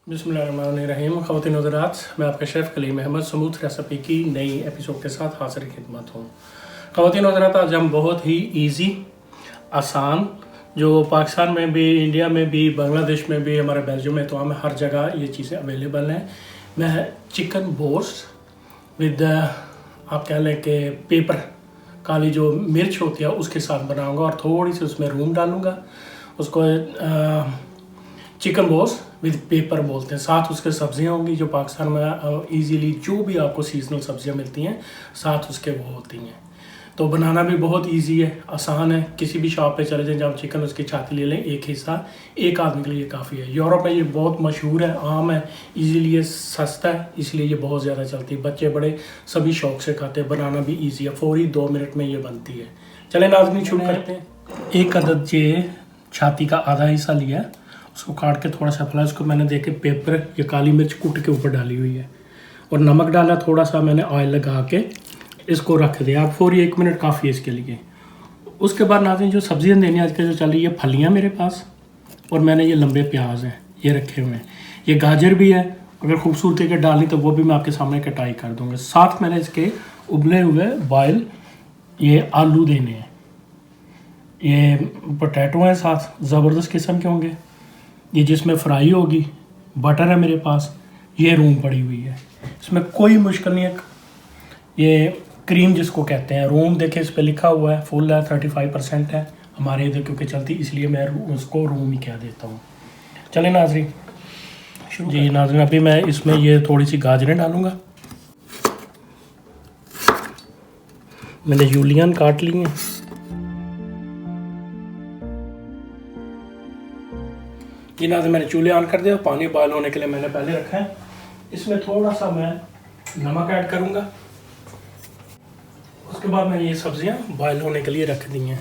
बिस्मिल्लाहिर्रहमानिर्रहीम। ख़वातीन हज़रात, मैं आपका शेफ़ कलीम अहमद समूथ रेसिपी की नई एपिसोड के साथ हाज़िर खिदमत हूँ। ख़वातीन हज़रात, आज हम बहुत ही इजी, आसान, जो पाकिस्तान में भी, इंडिया में भी, बांग्लादेश में भी, हमारे बेल्जियम में, तो हमें हर जगह ये चीज़ें अवेलेबल हैं। मैं चिकन बोस्ट विद आप कह लें कि पेपर, काली जो मिर्च होती है उसके साथ बनाऊँगा और थोड़ी सी उसमें रूम डालूँगा। उसको चिकन बोस्ट विद पेपर बोलते हैं। साथ उसके सब्जियां होंगी जो पाकिस्तान में इजीली जो भी आपको सीजनल सब्जियां मिलती हैं साथ उसके वो होती हैं। तो बनाना भी बहुत इजी है, आसान है। किसी भी शॉप पे चले जाएं, जब चिकन उसकी छाती ले लें, एक हिस्सा एक आदमी के लिए काफ़ी है। यूरोप में ये बहुत मशहूर है, आम है, इजीली ये सस्ता है, इसलिए ये बहुत ज़्यादा चलती है। बच्चे बड़े सभी शौक से खाते हैं। बनाना भी ईजी है, फौरी 2 मिनट में ये बनती है। चलें नाज़रीन, शुरू करते हैं। एक अदद ये छाती का आधा हिस्सा लिया, उसको काट के थोड़ा सा फैला। उसको मैंने देखे पेपर या काली मिर्च कूट के ऊपर डाली हुई है और नमक डाला थोड़ा सा, मैंने ऑयल लगा के इसको रख दिया। आप फौरी 1 मिनट काफ़ी है इसके लिए। उसके बाद नाज़रीन, जो सब्जियां देनी आजकल जो चल रही है, फलियां मेरे पास, और मैंने ये लंबे प्याज हैं ये रखे हुए हैं। ये गाजर भी है, अगर खूबसूरती के डालनी तो वो भी मैं आपके सामने कटाई कर दूँगा। साथ मैंने इसके उबले हुए बॉयल ये आलू देने हैं। ये पोटैटो हैं साथ, ज़बरदस्त किस्म के होंगे। ये जिसमें फ्राई होगी, बटर है मेरे पास, ये रूम पड़ी हुई है, इसमें कोई मुश्किल नहीं है। ये क्रीम जिसको कहते हैं, रूम देखे इस पे लिखा हुआ है, फुल है, 35% है हमारे इधर क्योंकि चलती, इसलिए मैं उसको रूम ही कह देता हूँ। चलें नाज़रीन, जी नाज़रीन, अभी मैं इसमें ये थोड़ी सी गाजरें डालूँगा। मैंने यूलियन काट ली हैं। ये नाज़रीन, मैंने चूल्हे ऑन कर दिया। पानी बॉयल होने के लिए मैंने पहले रखा है। इसमें थोड़ा सा मैं नमक ऐड करूँगा। उसके बाद मैंने ये सब्जियां बॉयल होने के लिए रख दी हैं।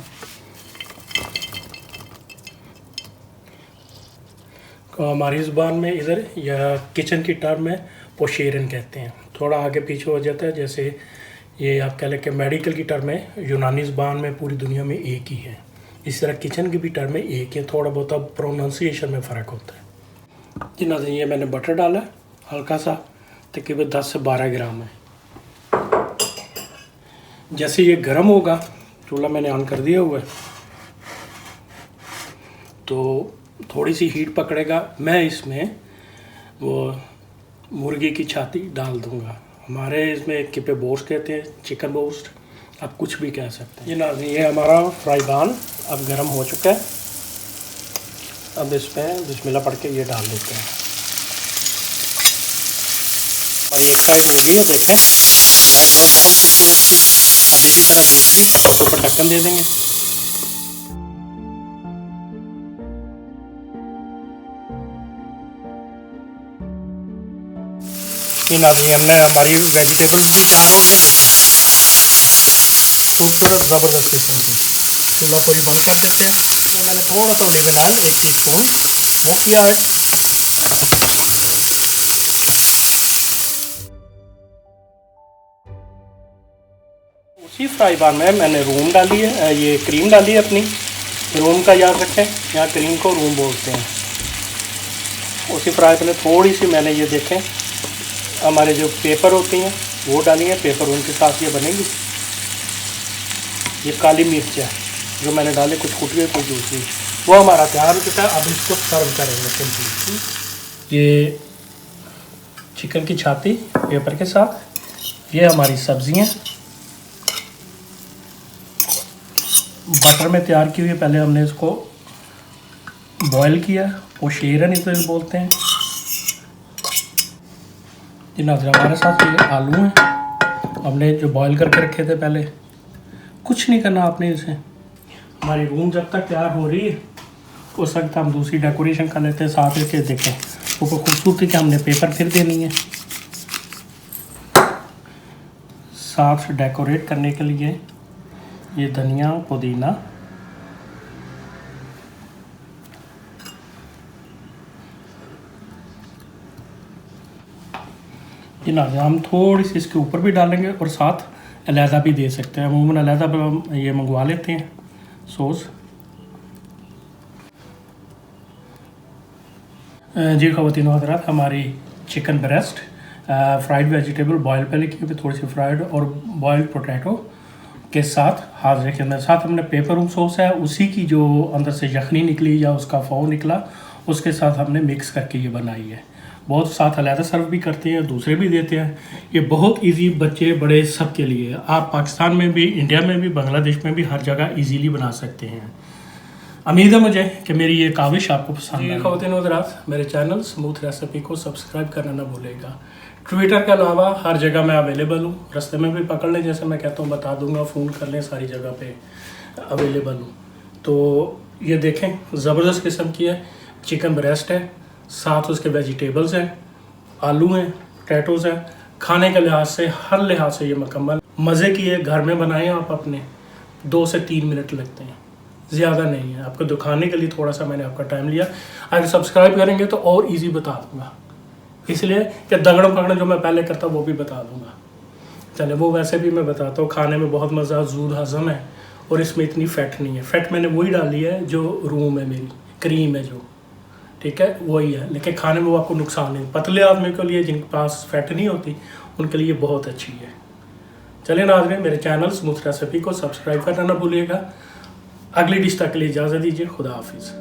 तो हमारी ज़ुबान में इधर या किचन की टर्म में पोशेरन कहते हैं। थोड़ा आगे पीछे हो जाता है, जैसे ये आप कह लें कि मेडिकल की टर्म में यूनानी ज़ुबान में पूरी दुनिया में एक ही है, इस तरह किचन की भी टर्म में एक है, थोड़ा बहुत प्रोनाउंसिएशन में फ़र्क होता है। जी नाज़रीन, ये मैंने बटर डाला हल्का सा, तकरीबन 10 से 12 ग्राम है। जैसे ये गर्म होगा, चूल्हा मैंने ऑन कर दिया हुआ है, तो थोड़ी सी हीट पकड़ेगा। मैं इसमें वो मुर्गी की छाती डाल दूँगा। हमारे इसमें किपे बोस्ट कहते हैं, चिकन बोस्ट, आप कुछ भी कह सकते हैं। ये नाज़रीन, ये हमारा फ्राई पैन अब गर्म हो चुका है। अब इसमें बिस्मिल्लाह पढ़ के ये डाल देते हैं। हमारी एक साइड हो गई है, देखें साइड ब्राउन हो चुकी है इसकी। अब इसी तरह दूसरी, इसके ऊपर ढक्कन दे देंगे। ये नाज़रीन, हमने हमारी वेजिटेबल्स भी तैयार हो गए, खूबसूरत ज़बरदस्त किस्म की। चूल्हा पूरी बंद कर देते हैं। तो मैंने थोड़ा सा ओलिव ऑयल 1 टीस्पून वो किया है। उसी फ्राई पैन में मैंने रूम डाली है, ये क्रीम डाली है अपनी। रूम का याद रखें, यहाँ क्रीम को रूम बोलते हैं। उसी फ्राई पैन में थोड़ी सी मैंने ये देखें हमारे जो पेपर होती हैं वो डाली है। पेपर उनके साथ ये बनेगी। ये काली मिर्च है जो मैंने डाले, कुछ कुटी हुई कुछ दूसरी, वो हमारा तैयार हो चुका है। अब इसको सर्व करेंगे सिंपली। ये चिकन की छाती पेपर के साथ, ये हमारी सब्जियां बटर में तैयार की हुई है। पहले हमने इसको बॉयल किया, पोशेरन इसे बोलते हैं। ये नाज़रीन, हमारे साथ ये आलू हैं, हमने जो बॉयल करके रखे थे पहले। कुछ नहीं करना आपने इसे। हमारी रूम जब तक तैयार हो रही है उस वक्त हम दूसरी डेकोरेशन कर लेते हैं। साथ इसके देखें ऊपर खूबसूरती के हमने पेपर फिर देनी है। साथ डेकोरेट करने के लिए ये धनिया पुदीना, ये नाज़रीन, हम थोड़ी सी इसके ऊपर भी डालेंगे और साथ अलहदा भी दे सकते हैं। अमूमन अलहदा पर हम ये मंगवा लेते हैं सॉस। जी ख़वातीन हज़रात, हमारी chicken breast fried vegetable boil पहले की थोड़ी सी फ्राइड और बॉयल्ड पोटैटो के साथ हाजिर के अंदर साथ हमने पेपरम सॉस है, उसी की जो अंदर से यखनी निकली या उसका फ़ो निकला उसके साथ हमने मिक्स करके ये बनाई है। बहुत साथ अलहदा सर्व भी करते हैं, दूसरे भी देते हैं। ये बहुत इजी, बच्चे बड़े सब के लिए। आप पाकिस्तान में भी, इंडिया में भी, बांग्लादेश में भी हर जगह इजीली बना सकते हैं। उम्मीद है मुझे कि मेरी ये काविश आपको पसंद है। ख़वातीन हज़रात, मेरे चैनल स्मूथ रेसिपी को सब्सक्राइब करना ना भूलेगा। ट्विटर के अलावा हर जगह मैं अवेलेबल हूँ। रास्ते में भी पकड़ लें, जैसे मैं कहता हूँ बता दूंगा, फ़ोन कर लें, सारी जगह पे अवेलेबल हूँ। तो ये देखें, ज़बरदस्त किस्म की है चिकन ब्रेस्ट है, साथ उसके वेजिटेबल्स हैं, आलू हैं, पोटैटोज़ हैं। खाने के लिहाज से, हर लिहाज से ये मुकम्मल मज़े की है। घर में बनाएं आप अपने, 2 से 3 मिनट लगते हैं, ज़्यादा नहीं है। आपको दिखाने के लिए थोड़ा सा मैंने आपका टाइम लिया। अगर सब्सक्राइब करेंगे तो और इजी बता दूंगा, इसलिए कि दगड़म पकड़ना जो मैं पहले करता वो भी बता दूंगा। चले, वो वैसे भी मैं बताता हूँ। खाने में बहुत मज़ा, जूद हज़म है और इसमें इतनी फ़ैट नहीं है। फ़ैट मैंने वही डाली है जो रूम है, मेरी क्रीम है जो, ठीक है, वही है। लेकिन खाने में वो आपको नुकसान नहीं। पतले आदमी के लिए, जिनके पास फ़ैट नहीं होती, उनके लिए बहुत अच्छी है। चलिए नाज़रीन, मेरे चैनल स्मूथ रेसिपी को सब्सक्राइब करना ना भूलिएगा। अगली डिश तक के लिए इजाज़त दीजिए। खुदा हाफिज़।